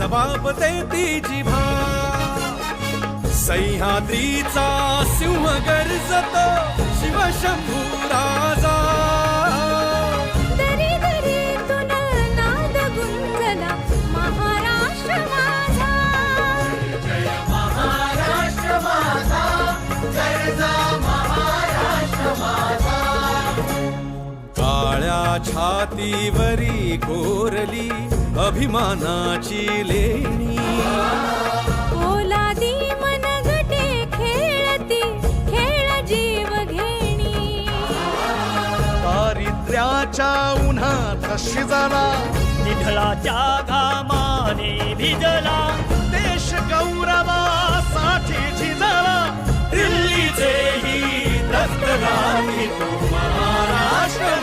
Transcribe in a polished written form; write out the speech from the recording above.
जबाब देती जिभा सह्याद्रीचा सिंह गर्जतो शिवशंभू राजा दरी दरीतून नाद गुंजला महाराष्ट्र माझा जय महाराष्ट्र माझा गर्जा महाराष्ट्र माझा काळ्या छातीवरी कोरली अभिमानाची लेणी ओलादी मनगटे खेळती खेळ जीव घेणी दारिद्र्याच्या उन्हात शिजला निढळाच्या घामाने भिजला देश गौरवासाठी झिजला दिल्लीचेही दस्त लागली तो महाराष्ट्र